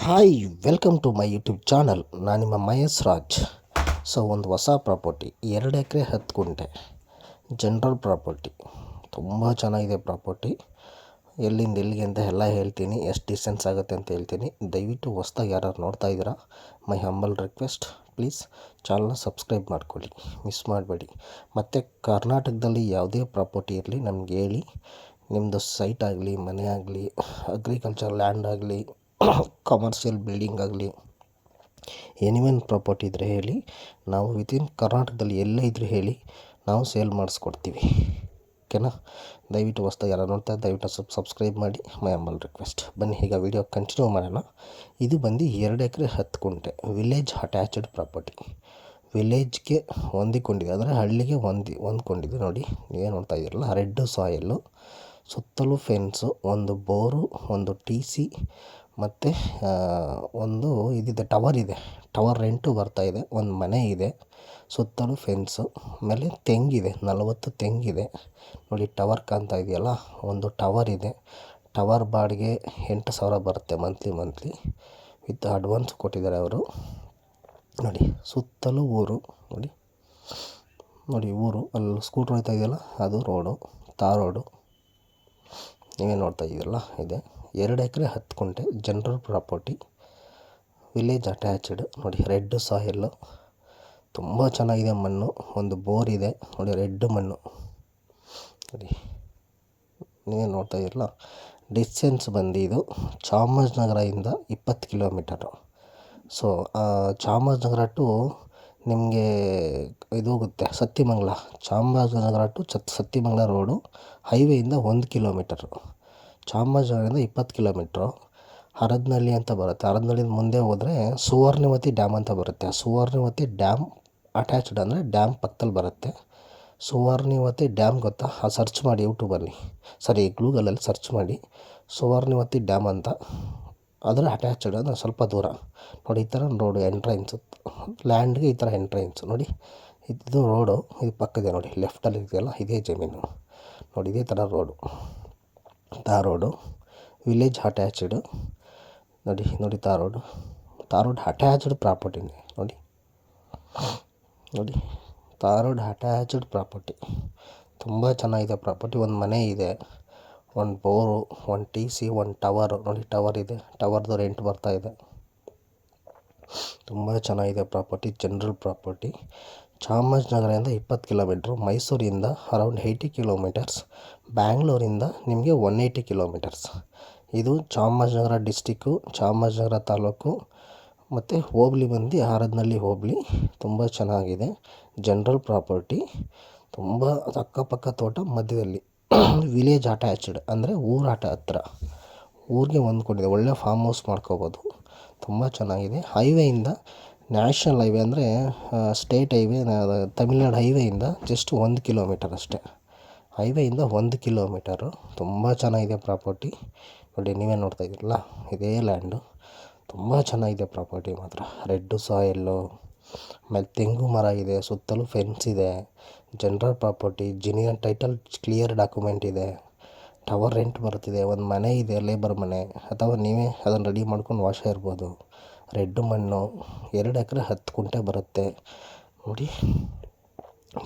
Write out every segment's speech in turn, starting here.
Hi, welcome to my YouTube channel. ನಾನು ನಿಮ್ಮ Mahesh Raj. So ಒಂದು ಹೊಸ ಪ್ರಾಪರ್ಟಿ 2 ಎಕರೆ 10 ಗುಂಟೆ ಜನರಲ್ ಪ್ರಾಪರ್ಟಿ. ತುಂಬ ಚೆನ್ನಾಗಿದೆ ಪ್ರಾಪರ್ಟಿ. ಎಲ್ಲಿಂದ ಎಲ್ಲಿಗೆ ಅಂತ ಎಲ್ಲ ಹೇಳ್ತೀನಿ, ಎಷ್ಟು ಡಿಸ್ಟೆನ್ಸ್ ಆಗುತ್ತೆ ಅಂತ ಹೇಳ್ತೀನಿ. ದಯವಿಟ್ಟು ಹೊಸ್ದಾಗಿ ಯಾರು ನೋಡ್ತಾ ಇದ್ದೀರಾ, ಮೈ ಹಂಬಲ್ ರಿಕ್ವೆಸ್ಟ್, ಪ್ಲೀಸ್ ಚಾನಲ್ನ ಸಬ್ಸ್ಕ್ರೈಬ್ ಮಾಡ್ಕೊಳ್ಳಿ, ಮಿಸ್ ಮಾಡಬೇಡಿ. ಮತ್ತು ಕರ್ನಾಟಕದಲ್ಲಿ ಯಾವುದೇ ಪ್ರಾಪರ್ಟಿ ಇರಲಿ ನಮ್ಗೆ ಹೇಳಿ. ನಿಮ್ಮದು ಸೈಟ್ ಆಗಲಿ, ಮನೆ ಆಗಲಿ, ಅಗ್ರಿಕಲ್ಚರ್ ಲ್ಯಾಂಡ್ ಆಗಲಿ, ಕಮರ್ಷಿಯಲ್ ಬಿಲ್ಡಿಂಗ್ ಆಗಲಿ, ಎನಿವನ್ ಪ್ರಾಪರ್ಟಿ ಇದ್ದರೆ ಹೇಳಿ. ನಾವು ವಿತಿನ್ ಕರ್ನಾಟಕದಲ್ಲಿ ಎಲ್ಲೇ ಇದ್ದರೂ ಹೇಳಿ, ನಾವು ಸೇಲ್ ಮಾಡಿಸ್ಕೊಡ್ತೀವಿ. ಓಕೆನಾ? ದಯವಿಟ್ಟು ಹೊಸ್ದಾಗಿ ಯಾರು ನೋಡ್ತಾ ದಯವಿಟ್ಟು ಸಬ್ಸ್ಕ್ರೈಬ್ ಮಾಡಿ, ಮೈ ಹಂಬಲ್ ರಿಕ್ವೆಸ್ಟ್. ಬನ್ನಿ ಈಗ ವಿಡಿಯೋ ಕಂಟಿನ್ಯೂ ಮಾಡೋಣ. ಇದು ಬಂದು 2 ಎಕರೆ 10 ಗುಂಟೆ ವಿಲೇಜ್ ಅಟ್ಯಾಚ್ಡ್ ಪ್ರಾಪರ್ಟಿ. ವಿಲೇಜ್ಗೆ ಹೊಂದಿಕೊಂಡಿದೆ, ಅಂದರೆ ಹಳ್ಳಿಗೆ ಹೊಂದ್ಕೊಂಡಿದೆ. ನೋಡಿ, ನೀವೇ ನೋಡ್ತಾ ಇದ್ದೀರಲ್ಲ, ರೆಡ್ ಸಾಯಿಲ್ಲು, ಸುತ್ತಲೂ ಫೆನ್ಸು, ಒಂದು ಬೋರು, ಒಂದು TC, ಮತ್ತು ಒಂದು ಇದಿದೆ, ಟವರ್ ಇದೆ. ಟವರ್ ರೆಂಟು ಬರ್ತಾಯಿದೆ. ಒಂದು ಮನೆ ಇದೆ, ಸುತ್ತಲೂ ಫೆನ್ಸು, ಆಮೇಲೆ ತೆಂಗಿದೆ, 40 ತೆಂಗಿದೆ. ನೋಡಿ, ಟವರ್ ಕಾಣ್ತಾ ಇದೆಯಲ್ಲ, ಒಂದು ಟವರ್ ಇದೆ. ಟವರ್ ಬಾಡಿಗೆ 8,000 ಬರುತ್ತೆ ಮಂತ್ಲಿ ವಿತ್ ಅಡ್ವಾನ್ಸ್ ಕೊಟ್ಟಿದ್ದಾರೆ ಅವರು. ನೋಡಿ, ಸುತ್ತಲೂ ಊರು. ನೋಡಿ ಊರು, ಅಲ್ಲಿ ಸ್ಕೂಟ್ರ್ ಹೋಗ್ತಾ ಇದೆಯಲ್ಲ, ಅದು ರೋಡು, ರೋಡು. ನೀವೇ ನೋಡ್ತಾ ಇದ್ದೀರಲ್ಲ, ಇದೆ. 2 ಎಕರೆ 10 ಗುಂಟೆ ಜನರಲ್ ಪ್ರಾಪರ್ಟಿ, ವಿಲೇಜ್ ಅಟ್ಯಾಚ್ಡ್. ನೋಡಿ, ರೆಡ್ ಸಾಯಿಲ್ಲು, ತುಂಬ ಚೆನ್ನಾಗಿದೆ ಮಣ್ಣು. ಒಂದು ಬೋರ್ ಇದೆ. ನೋಡಿ, ರೆಡ್ ಮಣ್ಣು. ನೋಡಿ, ನೀವೇ ನೋಡ್ತಾ ಇದ್ದೀರಲ್ಲ. ಡಿಸ್ಟೆನ್ಸ್ ಬಂದು ಇದು ಚಾಮರಾಜನಗರದಿಂದ 20 ಕಿಲೋಮೀಟರು. ಸೊ ಚಾಮರಾಜನಗರ ಟು ನಿಮಗೆ ಇದು ಹೋಗುತ್ತೆ ಸತ್ಯಮಂಗಲ. ಚಾಮರಾಜನಗರ ಟು ಸತ್ಯಮಂಗಲ ರೋಡು ಹೈವೇಯಿಂದ 1 ಕಿಲೋಮೀಟರು. ಚಾಮರಾಜನಗರದಿಂದ 20 ಕಿಲೋಮೀಟ್ರು. ಹರದನಹಳ್ಳಿ ಅಂತ ಬರುತ್ತೆ. ಹರದನಹಳ್ಳಿಯಿಂದ ಮುಂದೆ ಹೋದರೆ ಸುವರ್ಣವತಿ ಡ್ಯಾಮ್ ಅಂತ ಬರುತ್ತೆ. ಸುವರ್ಣವತಿ ಡ್ಯಾಮ್ ಅಟ್ಯಾಚ್ಡ್, ಅಂದರೆ ಡ್ಯಾಮ್ ಪಕ್ಕದಲ್ಲಿ ಬರುತ್ತೆ. ಸುವರ್ಣವತಿ ಡ್ಯಾಮ್ ಗೊತ್ತಾ? ಸರ್ಚ್ ಮಾಡಿ ಯೂಟ್ಯೂಬಲ್ಲಿ, ಗೂಗಲಲ್ಲಿ ಸರ್ಚ್ ಮಾಡಿ, ಸುವರ್ಣವತಿ ಡ್ಯಾಮ್ ಅಂತ. ಅದರ ಅಟ್ಯಾಚ್ಡ್, ಅಂದರೆ ಸ್ವಲ್ಪ ದೂರ. ನೋಡಿ, ಈ ಥರ ರೋಡು ಎಂಟ್ರೆನ್ಸು, ಲ್ಯಾಂಡ್ಗೆ ಈ ಥರ ಎಂಟ್ರೆನ್ಸು. ನೋಡಿ, ಇದು ರೋಡು, ಇದು ಪಕ್ಕದೆ ನೋಡಿ, ಲೆಫ್ಟಲ್ಲಿ ಇದೆಯಲ್ಲ, ಇದೇ ಜಮೀನು. ನೋಡಿ, ಇದೇ ಥರ ರೋಡು, ರೋಡು, ವಿಲೇಜ್ ಅಟ್ಯಾಚ್ಡ್. ನೋಡಿ ರೋಡು ಅಟ್ಯಾಚ್ಡ್ ಪ್ರಾಪರ್ಟಿನೇ. ನೋಡಿ ರೋಡ್ ಅಟ್ಯಾಚ್ಡ್ ಪ್ರಾಪರ್ಟಿ. ತುಂಬ ಚೆನ್ನಾಗಿದೆ ಪ್ರಾಪರ್ಟಿ. ಒಂದು ಮನೆ ಇದೆ, ಒಂದು ಬೋರು, ಒಂದು TC, ಒಂದು ಟವರು. ನೋಡಿ, ಟವರ್ ಇದೆ, ಟವರ್ದು ರೆಂಟ್ ಬರ್ತಾಯಿದೆ. ತುಂಬ ಚೆನ್ನಾಗಿದೆ ಪ್ರಾಪರ್ಟಿ, ಜನರಲ್ ಪ್ರಾಪರ್ಟಿ. ಚಾಮರಾಜನಗರದಿಂದ 20 ಕಿಲೋಮೀಟ್ರು, ಮೈಸೂರಿಂದ ಅರೌಂಡ್ 80 ಕಿಲೋಮೀಟರ್ಸ್, ಬ್ಯಾಂಗ್ಳೂರಿಂದ ನಿಮಗೆ 180 ಕಿಲೋಮೀಟರ್ಸ್. ಇದು ಚಾಮರಾಜನಗರ ಡಿಸ್ಟಿಕ್ಕು, ಚಾಮರಾಜನಗರ ತಾಲೂಕು, ಮತ್ತು ಹೋಬಳಿ ಬಂದು ಹರದನಹಳ್ಳಿ ಹೋಬಳಿ. ತುಂಬ ಚೆನ್ನಾಗಿದೆ ಜನರಲ್ ಪ್ರಾಪರ್ಟಿ. ತುಂಬ ಅಕ್ಕಪಕ್ಕ ತೋಟ, ಮಧ್ಯದಲ್ಲಿ ವಿಲೇಜ್ ಅಟ್ಯಾಚ್ಡ್, ಅಂದರೆ ಊರಾಟ ಹತ್ರ, ಊರಿಗೆ ಹೊಂದ್ಕೊಂಡಿದೆ. ಒಳ್ಳೆ ಫಾರ್ಮ್ ಹೌಸ್ ಮಾಡ್ಕೋಬೋದು. ತುಂಬ ಚೆನ್ನಾಗಿದೆ. ಹೈವೇಯಿಂದ, ನ್ಯಾಷನಲ್ ಹೈವೇ ಅಂದರೆ ಸ್ಟೇಟ್ ಹೈವೇ, ತಮಿಳ್ನಾಡು ಹೈವೇಯಿಂದ ಜಸ್ಟ್ 1 ಕಿಲೋಮೀಟರ್ ಅಷ್ಟೇ. ಹೈವೇಯಿಂದ 1 ಕಿಲೋಮೀಟರು. ತುಂಬ ಚೆನ್ನಾಗಿದೆ ಪ್ರಾಪರ್ಟಿ. ನೋಡಿ, ನೀವೇ ನೋಡ್ತಾ ಇದ್ದೀರಲ್ಲ, ಇದೇ ಲ್ಯಾಂಡು. ತುಂಬ ಚೆನ್ನಾಗಿದೆ ಪ್ರಾಪರ್ಟಿ ಮಾತ್ರ. ರೆಡ್ ಸಾಯಿಲ್ಲು, ಆಮೇಲೆ ತೆಂಗು ಮರ ಇದೆ, ಸುತ್ತಲೂ ಫೆನ್ಸ್ ಇದೆ. General property, ಜಿನಿಯನ್ title, clear document ಇದೆ. ಟವರ್ ರೆಂಟ್ ಬರ್ತಿದೆ. ಒಂದು ಮನೆ ಇದೆ, ಲೇಬರ್ ಮನೆ, ಅಥವಾ ನೀವೇ ಅದನ್ನು ರೆಡಿ ಮಾಡ್ಕೊಂಡು ವಾಸ ಇರ್ಬೋದು. ರೆಡ್ ಮಣ್ಣು, 2 ಎಕರೆ 10 ಗುಂಟೆ ಬರುತ್ತೆ. ನೋಡಿ,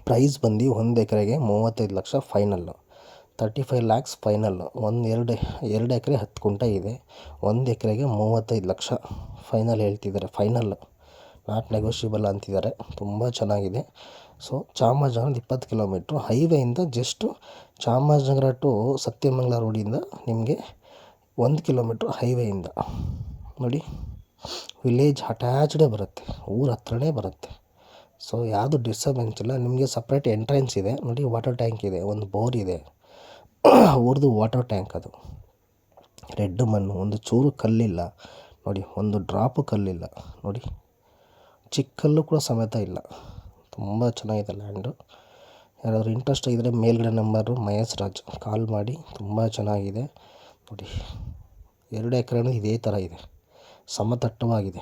ಪ್ರೈಸ್ ಬಂದು 1 ಎಕರೆಗೆ 35 ಲಕ್ಷ ಫೈನಲ್ಲು, 35 ಲ್ಯಾಕ್ಸ್ ಫೈನಲ್ಲು. 2 ಎಕರೆ 10 ಗುಂಟೆ ಇದೆ. 1 ಎಕರೆಗೆ 35 ಲಕ್ಷ ಫೈನಲ್ ಹೇಳ್ತಿದ್ದಾರೆ. ಫೈನಲ್ಲು, ನಾಟ್ ನೆಗೋಷಿಯಬಲ್ ಅಂತಿದ್ದಾರೆ. ತುಂಬ ಚೆನ್ನಾಗಿದೆ. ಸೊ ಚಾಮರಾಜನಗರ 20 ಕಿಲೋಮೀಟ್ರು, ಹೈವೇಯಿಂದ ಜಸ್ಟು ಚಾಮರಾಜನಗರ ಟು ಸತ್ಯಮಂಗಲ ರೋಡಿಂದ ನಿಮಗೆ 1 ಕಿಲೋಮೀಟ್ರು ಹೈವೇಯಿಂದ. ನೋಡಿ, ವಿಲೇಜ್ ಅಟ್ಯಾಚ್ಡೇ ಬರುತ್ತೆ, ಊರ ಹತ್ರನೇ ಬರುತ್ತೆ. ಸೊ ಯಾವುದು ಡಿಸ್ಟರ್ಬೆನ್ಸ್ ಇಲ್ಲ. ನಿಮಗೆ ಸಪ್ರೇಟ್ ಎಂಟ್ರೆನ್ಸ್ ಇದೆ. ನೋಡಿ, ವಾಟರ್ ಟ್ಯಾಂಕ್ ಇದೆ, ಒಂದು ಬೋರ್ ಇದೆ, ಊರದು ವಾಟರ್ ಟ್ಯಾಂಕ್. ಅದು ರೆಡ್ ಮಣ್ಣು, ಒಂದು ಚೂರು ಕಲ್ಲಿಲ್ಲ. ನೋಡಿ, ಒಂದು ಡ್ರಾಪು ಕಲ್ಲಿಲ್ಲ. ನೋಡಿ, ಚಿಕ್ಕಲ್ಲೂ ಕೂಡ ಸಮೇತ ಇಲ್ಲ. ತುಂಬ ಚೆನ್ನಾಗಿದೆ ಲ್ಯಾಂಡು. ಯಾರಾದರೂ ಇಂಟ್ರೆಸ್ಟ್ ಇದ್ದರೆ ಮೇಲ್ಗಡೆ ನಂಬರು ಮಹೇಶ್ ರಾಜ್, ಕಾಲ್ ಮಾಡಿ. ತುಂಬ ಚೆನ್ನಾಗಿದೆ. ನೋಡಿ, 2 ಎಕರೆನೂ ಇದೇ ಥರ ಇದೆ, ಸಮತಟ್ಟವಾಗಿದೆ,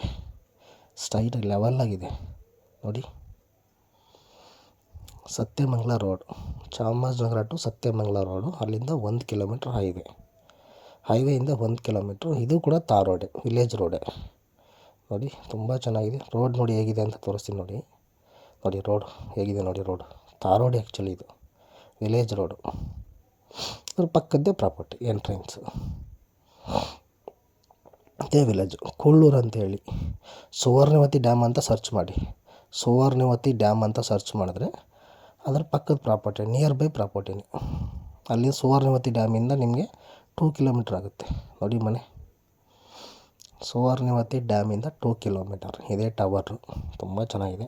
ಸ್ಟ್ರೈಟ್ ಲೆವೆಲ್ಲಾಗಿದೆ. ನೋಡಿ, Sathyamangala road, Chamarajanagar to Sathyamangala road, ಅಲ್ಲಿಂದ 1 ಕಿಲೋಮೀಟ್ರ್ ಹೈವೇ. ಹೈವೇಯಿಂದ 1 ಕಿಲೋಮೀಟ್ರು. ಇದು ಕೂಡ ತಾರ್ ರೋಡೇ, ವಿಲೇಜ್ ರೋಡೇ. ನೋಡಿ ತುಂಬ ಚೆನ್ನಾಗಿದೆ. ರೋಡ್ ನೋಡಿ ಹೇಗಿದೆ ಅಂತ ತೋರಿಸ್ತೀನಿ ನೋಡಿ. ನೋಡಿ ರೋಡ್ ಹೇಗಿದೆ ನೋಡಿ. ತಾರ್ ರೋಡ್ ಆ್ಯಕ್ಚುಲಿ ಇದು ವಿಲೇಜ್ ರೋಡು. ಅದ್ರ ಪಕ್ಕದ್ದೇ ಪ್ರಾಪರ್ಟಿ ಎಂಟ್ರೆನ್ಸು. ಇದೇ ವಿಲೇಜು ಕುಳ್ಳೂರು ಅಂತೇಳಿ. ಸುವರ್ಣವತಿ ಡ್ಯಾಮ್ ಅಂತ ಸರ್ಚ್ ಮಾಡಿ. ಸುವರ್ಣವತಿ ಡ್ಯಾಮ್ ಅಂತ ಸರ್ಚ್ ಮಾಡಿದ್ರೆ ಅದರ ಪಕ್ಕದ ಪ್ರಾಪರ್ಟಿ, ನಿಯರ್ ಬೈ ಪ್ರಾಪರ್ಟಿನೇ. ಅಲ್ಲಿ ಸುವರ್ಣವತಿ ಡ್ಯಾಮಿಂದ ನಿಮಗೆ 2 ಕಿಲೋಮೀಟ್ರ್ ಆಗುತ್ತೆ ನೋಡಿ ಮನೆ. ಸುವರ್ಣವತಿ ಡ್ಯಾಮಿಂದ 2 ಕಿಲೋಮೀಟರ್. ಇದೇ ಟವರು ತುಂಬ ಚೆನ್ನಾಗಿದೆ.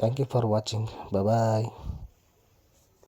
Thank you for watching. Bye.